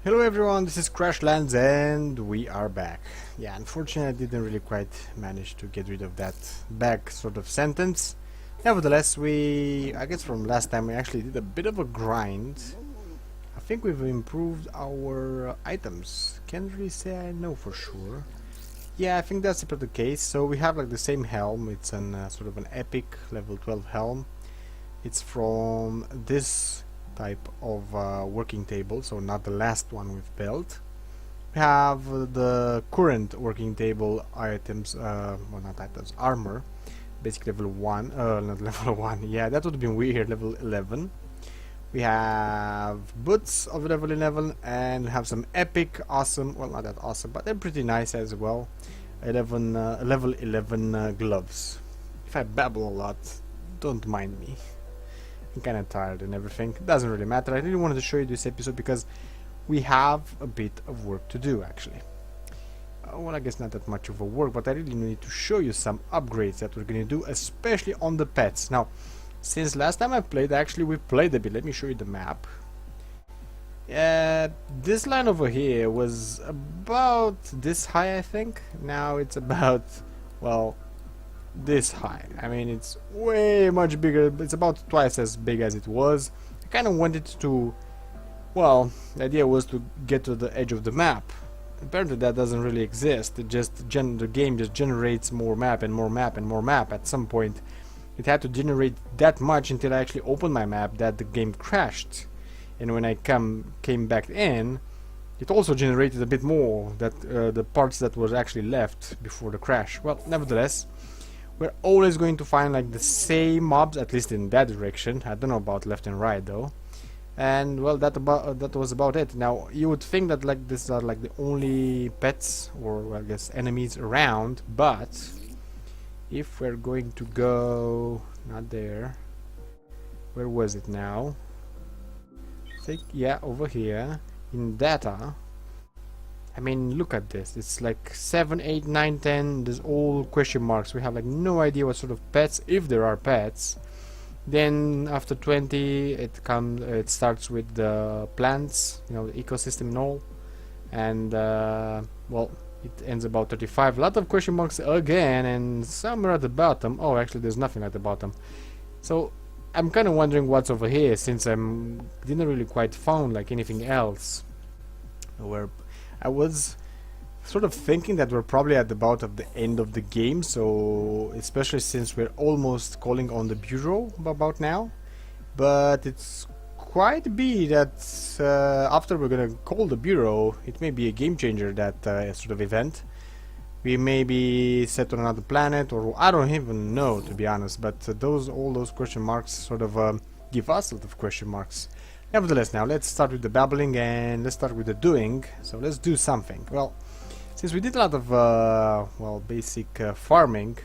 Hello everyone, this is Crashlands and we are back. Yeah, unfortunately I didn't really quite manage to get rid of that back sort of sentence. Nevertheless, I guess from last time we actually did a bit of a grind. I think we've improved our items. Can't really say I know for sure. Yeah, I think that's about the case. So we have like the same helm. It's an sort of an epic level 12 helm. It's from this type of working table, so not the last one we've built. We have the current working table items, well, not items, armor, basic level 1, not level 1, yeah, that would have been weird, level 11. We have boots of level 11, and we have some epic, awesome, well, not that awesome, but they're pretty nice as well, level 11 gloves. If I babble a lot, don't mind me. I'm kind of tired and everything. It doesn't really matter. I really wanted to show you this episode because we have a bit of work to do actually. Well, I guess not that much of a work, but I really need to show you some upgrades that we're going to do, especially on the pets. Now, since last time I played, actually we played a bit. Let me show you the map. This line over here was about this high, I think. Now it's about, well, this high. I mean, it's way much bigger. It's about twice as big as it was. I kind of wanted to, well, the idea was to get to the edge of the map. Apparently that doesn't really exist. It just the game just generates more map and more map and more map. At some point it had to generate that much until I actually opened my map that the game crashed. And when I came back in, it also generated a bit more, that the parts that was actually left before the crash. Well, nevertheless, we're always going to find like the same mobs, at least in that direction. I don't know about left and right though. And well, that was about it. Now you would think that like these are like the only pets or well, I guess enemies around, but if we're going to go not there, where was it now? I think, yeah, over here in data. I mean, look at this. It's like 7, 8, 9, 10. There's all question marks. We have like no idea what sort of pets, if there are pets. Then after 20, it starts with the plants, you know, the ecosystem and all. And well, it ends about 35. A lot of question marks again, and somewhere at the bottom. Oh, actually, there's nothing at the bottom. So I'm kind of wondering what's over here, since didn't really quite found like anything else. Where I was sort of thinking that we're probably at about the end of the game, so especially since we're almost calling on the bureau about now. But it's quite be that after we're gonna call the bureau, it may be a game changer, that sort of event. We may be set on another planet, or I don't even know, to be honest. But all those question marks sort of give us a lot of question marks. Nevertheless, now let's start with the babbling and let's start with the doing. So let's do something. Well, since we did a lot of well, basic farming,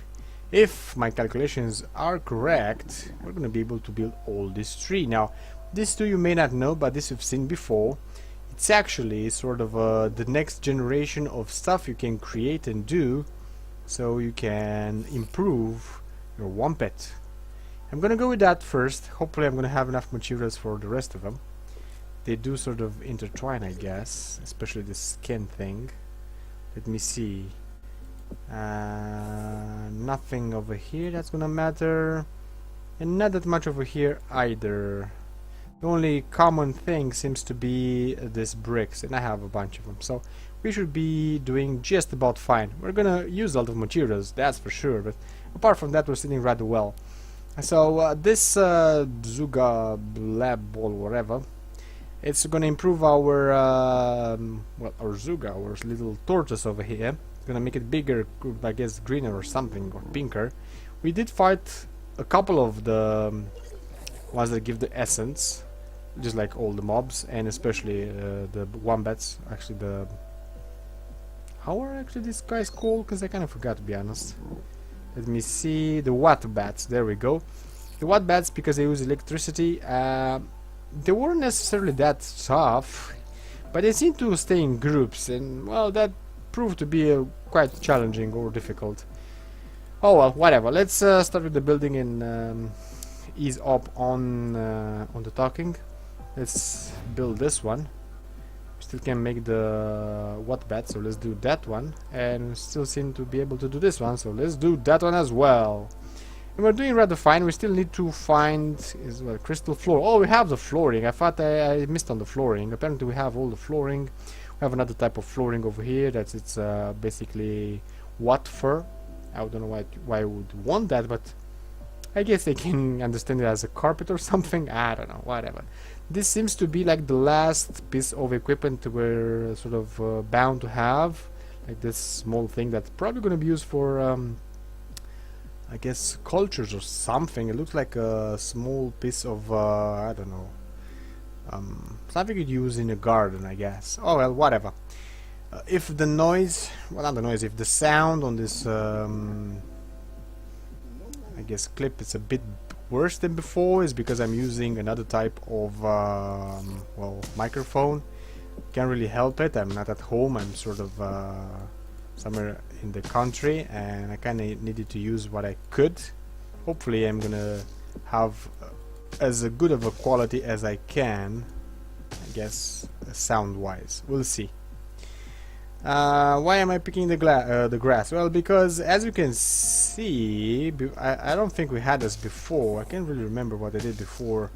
if my calculations are correct, we're going to be able to build all this tree. Now, this too you may not know, but this you've seen before. It's actually sort of the next generation of stuff you can create and do, so you can improve your one pet. I'm gonna go with that first. Hopefully I'm gonna have enough materials for the rest of them. They do sort of intertwine, I guess, especially the skin thing. Let me see. Nothing over here that's gonna matter, and not that much over here either. The only common thing seems to be these bricks, and I have a bunch of them, so we should be doing just about fine. We're gonna use a lot of materials, that's for sure, but apart from that we're sitting rather well. So this Zuga lab ball, whatever, it's gonna improve our well, our Zuga, our little tortoise over here. It's gonna make it bigger, I guess greener or something, or pinker. We did fight a couple of the ones that give the essence, just like all the mobs, and especially the wombats. Actually, how are actually these guys called? Because I kind of forgot, to be honest. Let me see. The Watbats. There we go. The Watbats, because they use electricity, they weren't necessarily that tough, but they seem to stay in groups, and well, that proved to be quite challenging or difficult. Oh well, whatever. Let's start with the building and ease up on the talking. Let's build this one. Still can make the what bet, so let's do that one. And still seem to be able to do this one, so let's do that one as well. And we're doing rather fine. We still need to find crystal floor. Oh, we have the flooring. I thought I missed on the flooring. Apparently we have all the flooring. We have another type of flooring over here. It's basically what fur. I don't know why I would want that, but I guess I can understand it as a carpet or something. I don't know, whatever. This seems to be like the last piece of equipment we're sort of bound to have. Like this small thing that's probably going to be used for, I guess, cultures or something. It looks like a small piece of, I don't know, something you'd use in a garden, I guess. Oh well, whatever. If the noise, well, not the noise, if the sound on this, I guess, clip is a bit worse than before, is because I'm using another type of, well, microphone. Can't really help it. I'm not at home. I'm sort of somewhere in the country, and I kind of needed to use what I could. Hopefully, I'm gonna have as good of a quality as I can, I guess, sound-wise. We'll see. Why am I picking the grass? Well, because as you can see, I don't think we had this before. I can't really remember what I did before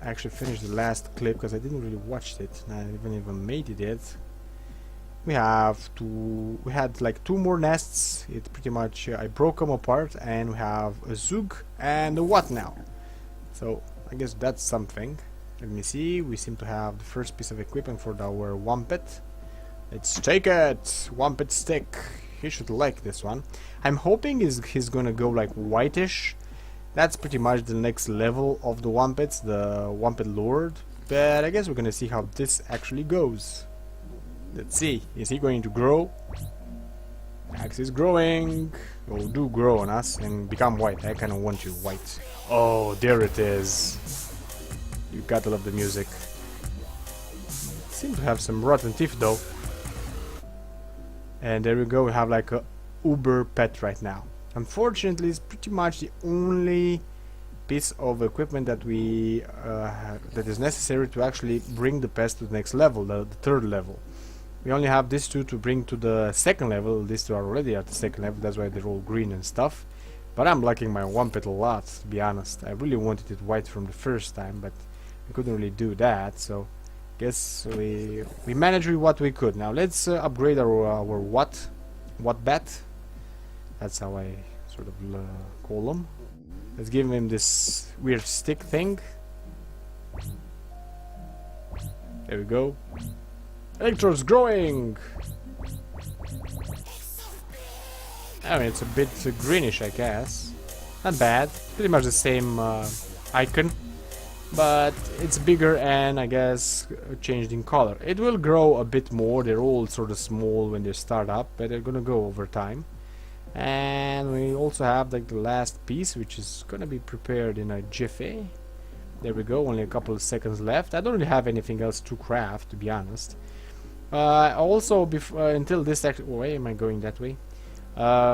I actually finished the last clip, because I didn't really watch it. I haven't even made it yet. We had like 2 more nests. It pretty much, I broke them apart, and we have a zug and a what now? So I guess that's something. Let me see. We seem to have the first piece of equipment for our Wampet. Let's take it! Wampet stick. He should like this one. I'm hoping he's gonna go like whitish. That's pretty much the next level of the Wampets, the Wampet Lord. But I guess we're gonna see how this actually goes. Let's see. Is he going to grow? Axe is growing. Oh, do grow on us and become white. I kinda want you white. Oh, there it is. You gotta love the music. Seem to have some rotten teeth though. And there we go, we have like a uber pet right now. Unfortunately, it's pretty much the only piece of equipment that we that is necessary to actually bring the pet to the next level, the 3rd level. We only have these 2 to bring to the 2nd level. These 2 are already at the 2nd level, that's why they're all green and stuff. But I'm liking my Wampet a lot, to be honest. I really wanted it white from the first time, but I couldn't really do that, so guess we managed with what we could. Now let's upgrade our what bat. That's how I sort of call them. Let's give him this weird stick thing. There we go. Electro's growing. I mean, it's a bit greenish, I guess. Not bad. Pretty much the same icon. But it's bigger and I guess changed in color. It will grow a bit more. They're all sort of small when they start up, but they're gonna go over time. And we also have like the last piece, which is gonna be prepared in a jiffy. There we go, only a couple of seconds left. I don't really have anything else to craft, to be honest. Also, until this actually, why am I going that way?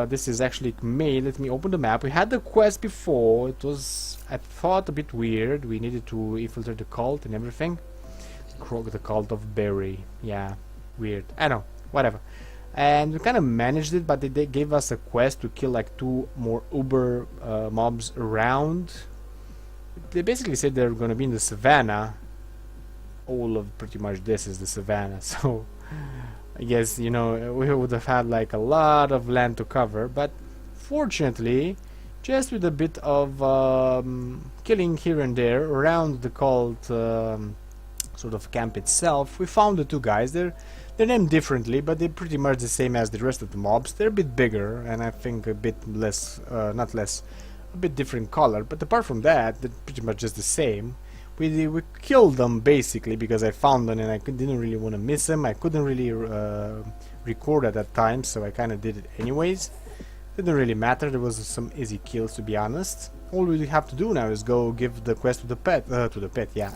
This is actually made. Let me open the map. We had the quest before. It was, I thought, a bit weird. We needed to infiltrate the cult and everything. The cult of Berry. Yeah, weird. I know, whatever. And we kind of managed it, but they gave us a quest to kill like 2 more uber mobs around. They basically said they're gonna be in the savannah. All of pretty much this is the savannah, so I guess, you know, we would have had like a lot of land to cover, but fortunately, just with a bit of killing here and there around the cult sort of camp itself, we found the 2 guys. They're named differently, but they're pretty much the same as the rest of the mobs. They're a bit bigger, and I think a bit less, not less, a bit different color, but apart from that, they're pretty much just the same. We killed them basically because I found them and I didn't really want to miss them. I couldn't really record at that time, so I kind of did it anyways. Didn't really matter. There was some easy kills, to be honest. All we have to do now is go give the quest to the pet. Yeah.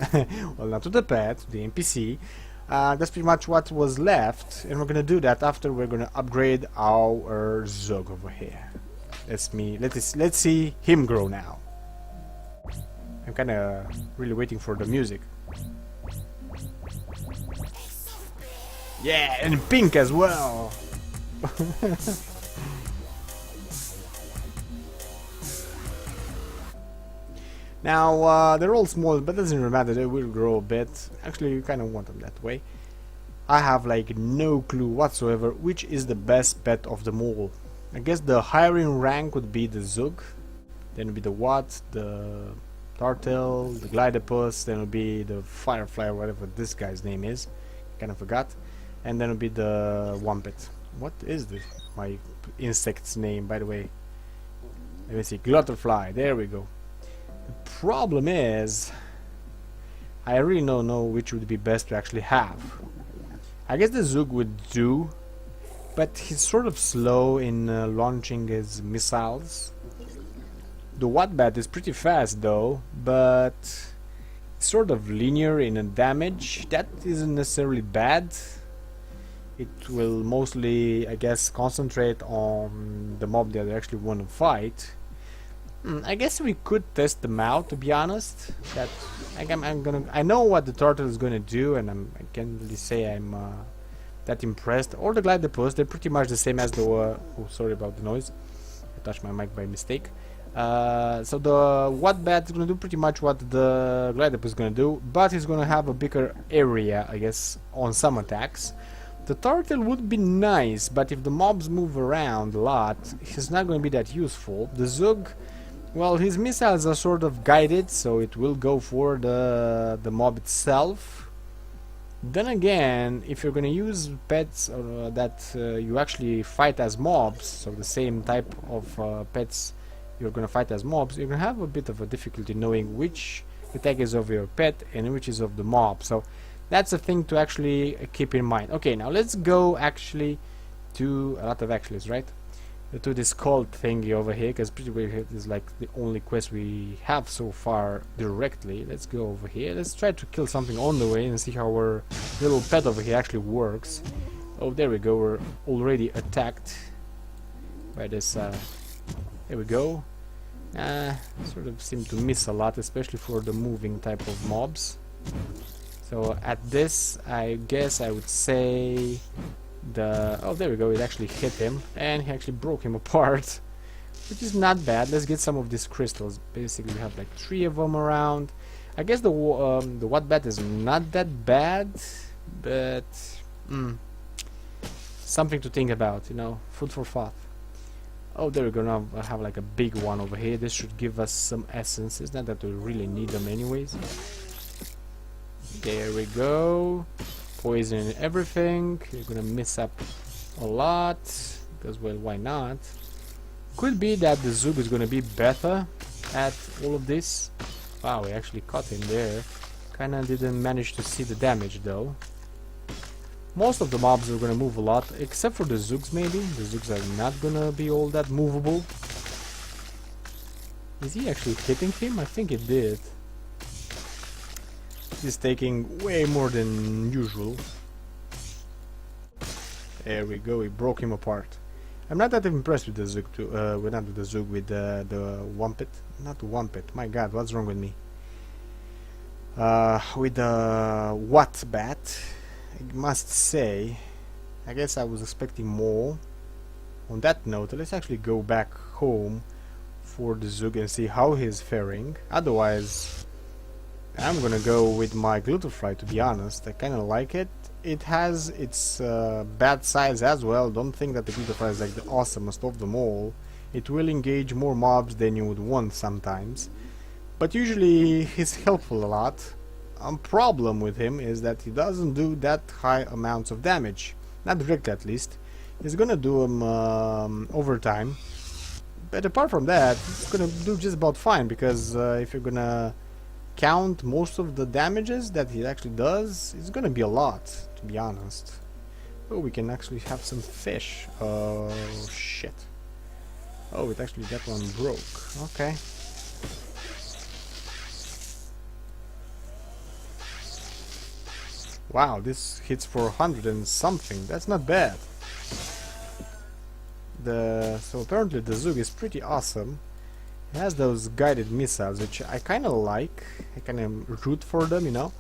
Well, not to the pet, to the NPC. That's pretty much what was left, and we're gonna do that after we're gonna upgrade our Zog over here. Let's see him grow now. I'm kinda really waiting for the music. Yeah, and pink as well. Now, they're all small, but it doesn't really matter, they will grow a bit. Actually, you kind of want them that way. I have like no clue whatsoever which is the best pet of them all. I guess the higher in rank would be the Zug, then would be the Wat, the Turtle, the Glidopus, then would be the Firefly or whatever this guy's name is. Kind of forgot. And then would be the Wumpet. What is this? My insect's name, by the way. Let me see. Glutterfly. There we go. The problem is, I really don't know which would be best to actually have. I guess the Zug would do, but he's sort of slow in launching his missiles. The Wombat is pretty fast though, but sort of linear in a damage. That isn't necessarily bad. It will mostly, I guess, concentrate on the mob that they actually want to fight. I guess we could test them out, to be honest. That I know what the turtle is gonna do, and I can't really say I'm that impressed. Or the Glidopus, they're pretty much the same as the. Oh, sorry about the noise. I touched my mic by mistake. So the Wombat is gonna do pretty much what the Glidopus is gonna do, but he's gonna have a bigger area, I guess, on some attacks. The turtle would be nice, but if the mobs move around a lot, he's not gonna be that useful. The Zug, well, his missiles are sort of guided, so it will go for the mob itself. Then again, if you're gonna use pets that you actually fight as mobs, so the same type of pets you're gonna fight as mobs, you're gonna have a bit of a difficulty knowing which attack is of your pet and which is of the mob. So that's a thing to actually keep in mind. Okay, now let's go actually to a lot of actuallys, right? To this cult thingy over here, because pretty much it is like the only quest we have so far directly. Let's go over here. Let's try to kill something on the way and see how our little pet over here actually works. Oh, there we go. We're already attacked by this. There we go. Sort of seem to miss a lot, especially for the moving type of mobs. So at this, I guess I would say oh, there we go, it actually hit him and he actually broke him apart, which is not bad. Let's get some of these crystals. Basically we have like 3 of them around. I guess the Wombat is not that bad, but something to think about, you know, food for thought. Oh, there we go. Now I have like a big one over here. This should give us some essences, not that we really need them anyways. There we go. Poison and everything. You're gonna miss up a lot because, well, why not? Could be that the Zug is gonna be better at all of this. Wow, we actually caught him there. Kinda didn't manage to see the damage though. Most of the mobs are gonna move a lot, except for the Zugs maybe. The Zugs are not gonna be all that movable. Is he actually hitting him? I think it did. He's taking way more than usual. There we go, he broke him apart. I'm not that impressed with the Zug too. Not with the Zug, with the Wumpet. Not the Wumpet, my god, what's wrong with me? With the Wombat, I must say, I guess I was expecting more. On that note, let's actually go back home for the Zug and see how he's faring. Otherwise, I'm gonna go with my Glutterfly, to be honest. I kinda like it. It has its bad sides as well. Don't think that the Glutterfly is like the awesomest of them all. It will engage more mobs than you would want sometimes, but usually he's helpful a lot. Problem with him is that he doesn't do that high amounts of damage. Not directly, at least. He's gonna do them over time. But apart from that, it's gonna do just about fine, because if you're gonna count most of the damages that he actually does, it's gonna be a lot, to be honest. Oh, we can actually have some fish. Oh, shit. Oh, it actually, that one broke. Okay. Wow, this hits for 100 and something. That's not bad. So apparently the Zug is pretty awesome. It has those guided missiles, which I kind of like. I kind of root for them, you know.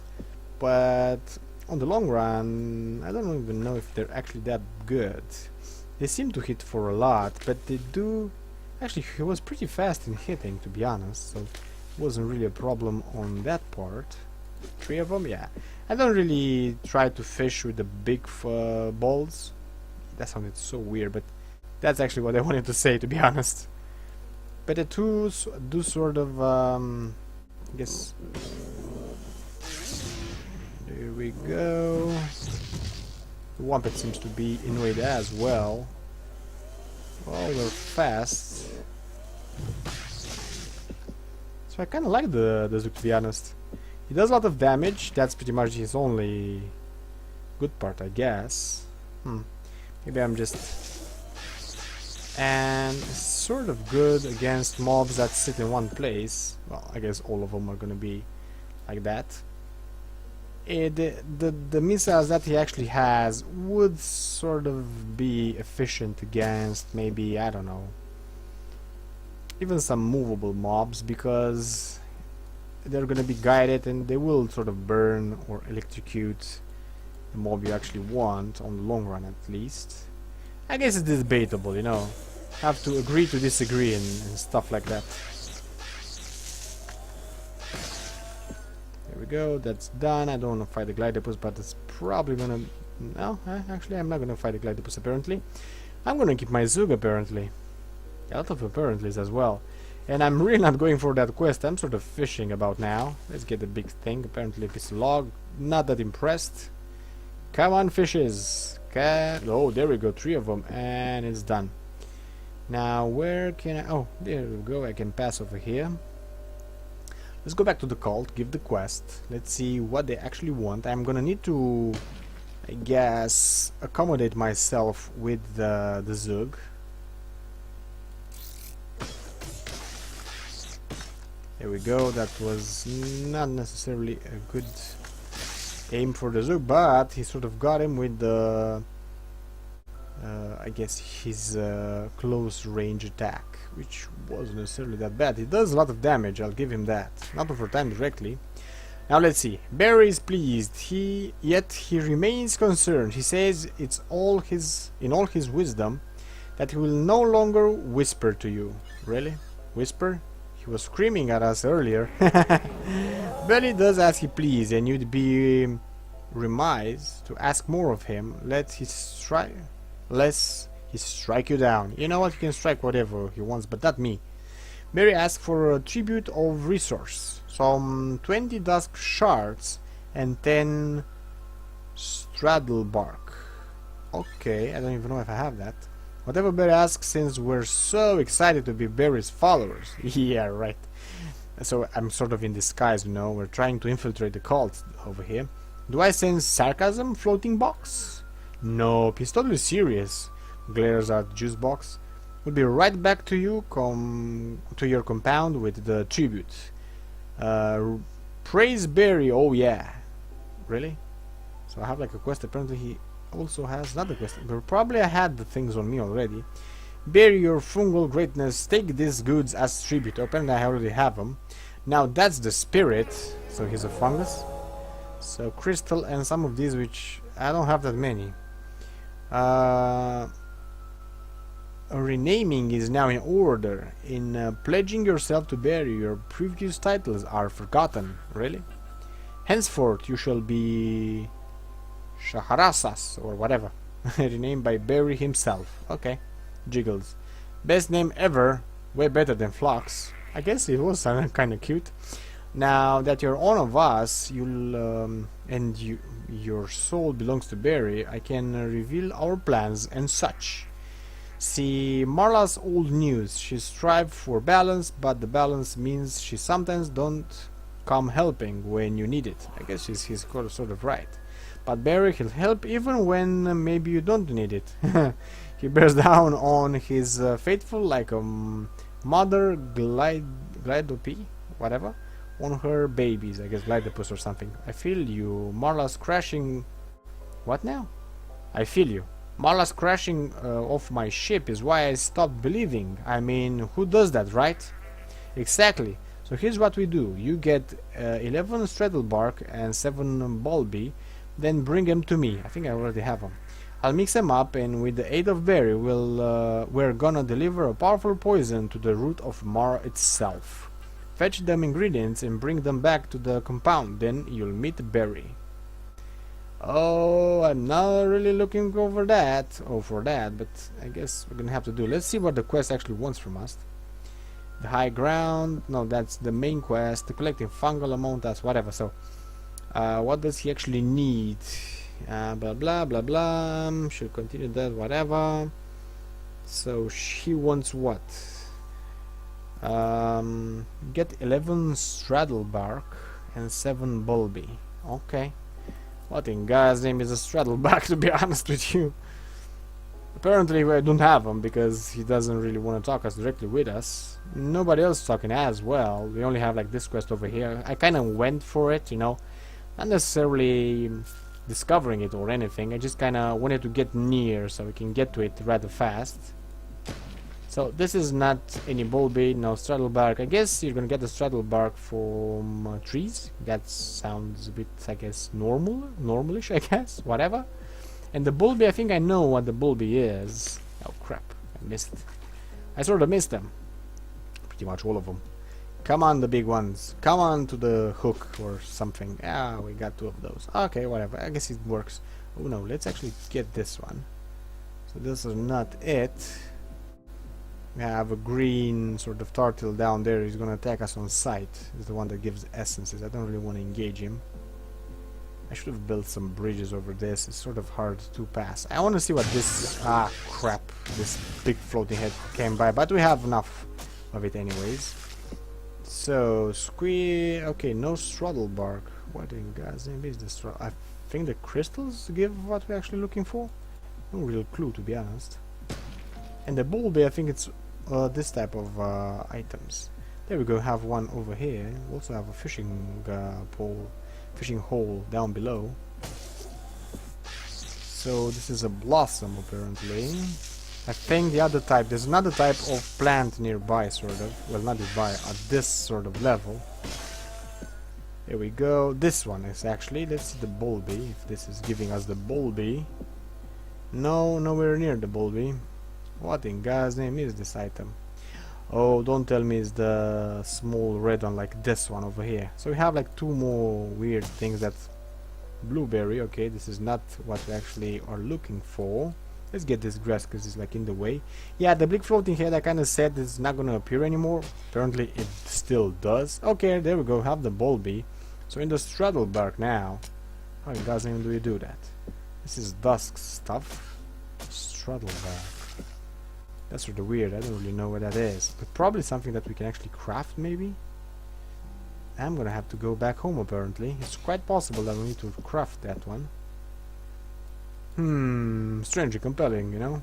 But on the long run, I don't even know if they're actually that good. They seem to hit for a lot, but they do... Actually, he was pretty fast in hitting, to be honest, so it wasn't really a problem on that part. 3 of them, yeah. I don't really try to fish with the big balls. That sounded so weird, but that's actually what I wanted to say, to be honest. But the two do sort of, I guess... There we go. The Wanope seems to be in way there as well. Well, they're fast. So I kind of like the Zook, to be honest. He does a lot of damage. That's pretty much his only good part, I guess. Maybe I'm just... And sort of good against mobs that sit in one place. Well, I guess all of them are gonna be like that. The missiles that he actually has would sort of be efficient against maybe, I don't know, even some movable mobs, because they're gonna be guided and they will sort of burn or electrocute the mob you actually want, on the long run at least. I guess it's debatable, you know. Have to agree to disagree and stuff like that. There we go, that's done. I don't want to fight the Glidopus, but it's probably gonna... No, actually I'm not gonna fight the Glidopus apparently. I'm gonna keep my Zoog apparently. A lot of apparentlys as well. And I'm really not going for that quest. I'm sort of fishing about now. Let's get the big thing. Apparently it's a log. Not that impressed. Come on, fishes. Oh, there we go, 3 of them, and it's done. Now, where can I... Oh, there we go, I can pass over here. Let's go back to the cult, give the quest. Let's see what they actually want. I'm gonna need to, I guess, accommodate myself with the Zoog. There we go, that was not necessarily a good aim for the Zoog, but he sort of got him with the... I guess his close range attack, which wasn't necessarily that bad. He does a lot of damage, I'll give him that. Not over time directly. Now let's see. Barry is pleased, yet he remains concerned. He says it's in all his wisdom that he will no longer whisper to you. Really? Whisper? He was screaming at us earlier. Barry does as he please, and you'd be remiss to ask more of him. Lest he strike you down. You know what, he can strike whatever he wants, but not me. Barry asks for a tribute of resource. Some 20 dusk shards and 10 straddle bark. Okay, I don't even know if I have that. Whatever Barry asks, since we're so excited to be Barry's followers. Yeah, right. So I'm sort of in disguise, you know. We're trying to infiltrate the cult over here. Do I sense sarcasm, floating box? Nope, he's totally serious. Glares at juice box. We'll be right back to you, to your compound with the tribute. Praise Barry, oh yeah. Really? So I have like a quest. Apparently he also has another quest. But probably I had the things on me already. Barry, your fungal greatness, take these goods as tribute. Apparently I already have them. Now that's the spirit. So he's a fungus. So crystal and some of these, which I don't have that many. Renaming is now in order. In pledging yourself to Barry, your previous titles are forgotten. Really? Henceforth you shall be Shaharasas or whatever. Renamed by Barry himself. Okay. Jiggles. Best name ever. Way better than Flux. I guess it was kind of cute. Now that you're one of us, your soul belongs to Barry, I can reveal our plans and such. See Marla's old news. She strives for balance, but the balance means she sometimes don't come helping when you need it. I guess he's sort of right. But Barry, he'll help even when maybe you don't need it. He bears down on his faithful like a mother Glidope, whatever, on her babies, I guess Glidopus or something. I feel you. Marla's crashing... What now? I feel you. Marla's crashing off my ship is why I stopped believing. I mean, who does that, right? Exactly. So here's what we do. You get 11 straddle bark and 7 bulby. then bring them to me. I think I already have them. I'll mix them up, and with the aid of Berry, we're gonna deliver a powerful poison to the root of Mara itself. Fetch them ingredients and bring them back to the compound, then you'll meet Berry. Oh, I'm not really looking for that, but I guess we're gonna have to do. Let's see what the quest actually wants from us. The high ground, no, that's the main quest. The collecting fungal amount, that's whatever. So, what does he actually need? Blah blah blah blah. Should continue that, whatever. So she wants what? Get 11 straddle bark and 7 bulby. Okay. What in God's name is a straddle bark, to be honest with you? Apparently we don't have him because he doesn't really want to talk us directly with us. Nobody else talking as well. We only have like this quest over here. I kind of went for it, you know. Not necessarily discovering it or anything. I just kind of wanted to get near so we can get to it rather fast. So this is not any bulby, no straddle bark. I guess you're gonna get the straddle bark from trees. That sounds a bit, I guess, normalish, I guess, whatever. And the bulby, I think I know what the bulby is. Oh crap, I missed. I sort of missed them. Pretty much all of them. Come on, the big ones. Come on to the hook or something. Ah, we got 2 of those. Okay, whatever. I guess it works. Oh no, let's actually get this one. So this is not it. We have a green sort of turtle down there. He's gonna attack us on sight. He's the one that gives essences. I don't really want to engage him. I should have built some bridges over this. It's sort of hard to pass. I want to see what this... Ah, crap. This big floating head came by. But we have enough of it anyways. So, okay, no straddle bark. What in God's name is this? I think the crystals give what we're actually looking for. No real clue, to be honest. And the bulby, I think it's this type of items. There we go, have one over here. We also have a fishing pole, fishing hole down below. So this is a blossom apparently. I think the other type, there's another type of plant nearby, sort of. Well, not nearby, at this sort of level. There we go. This one is actually, let's see the bulby, if this is giving us the bulby. No, nowhere near the bulby. What in God's name is this item? Oh, don't tell me it's the small red one like this one over here. So we have like 2 more weird things. That blueberry, okay, this is not what we actually are looking for. Let's get this grass because it's like in the way. Yeah, the big floating head, I kind of said it's not gonna appear anymore. Apparently it still does. Okay, there we go, have the bulby. So in the straddle bark now. How in God's name do you do that? This is dusk stuff. Straddle bark. That's sort of weird. I don't really know what that is, but probably something that we can actually craft, maybe. I'm gonna have to go back home apparently. It's quite possible that we need to craft that one. Strangely compelling, you know.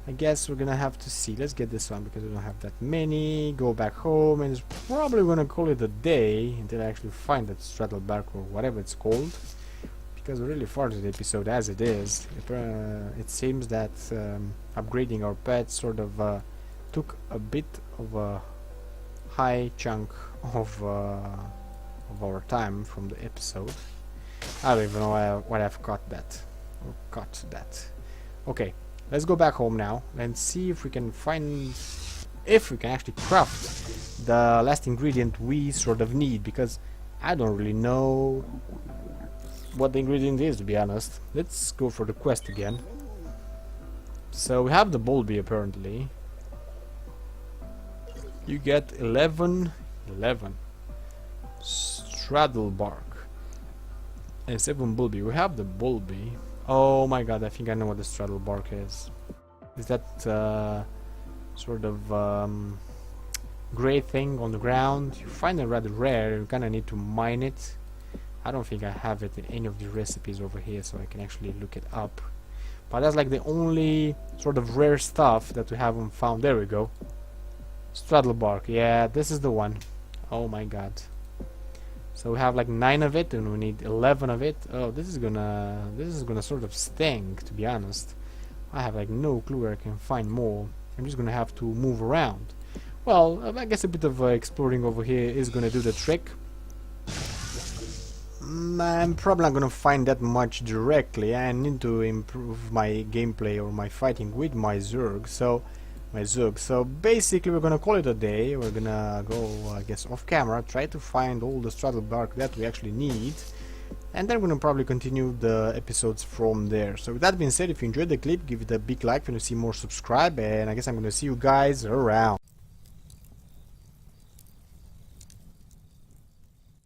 I guess we're gonna have to see. Let's get this one because we don't have that many. Go back home, and it's probably gonna call it a day until I actually find that straddle bark or whatever it's called. Because we're really far to the episode as it is. It seems that upgrading our pets sort of took a bit of a high chunk of our time from the episode. I don't even know why I've cut that. Or cut that. Okay, let's go back home now and see if we can find... if we can actually craft the last ingredient we sort of need. Because I don't really know what the ingredient is, to be honest. Let's go for the quest again. So we have the bulby apparently. You get 11 straddle bark and 7 bulby. We have the bulby. Oh my god, I think I know what the straddle bark is. Is that sort of gray thing on the ground? You find it rather rare. You kinda need to mine it. I don't think I have it in any of the recipes over here, so I can actually look it up. But that's like the only sort of rare stuff that we haven't found. There we go. Straddle bark. Yeah, this is the one. Oh my god. So we have like 9 of it, and we need 11 of it. Oh, this is gonna sort of stink, to be honest. I have like no clue where I can find more. I'm just gonna have to move around. Well, I guess a bit of exploring over here is gonna do the trick. I'm probably not gonna find that much directly. I need to improve my gameplay or my fighting with my Zerg. So basically we're gonna call it a day. We're gonna go, I guess, off camera, try to find all the straddle bark that we actually need, and then we're gonna probably continue the episodes from there. So with that being said, if you enjoyed the clip, give it a big like. If you want to see more, subscribe, and I guess I'm gonna see you guys around.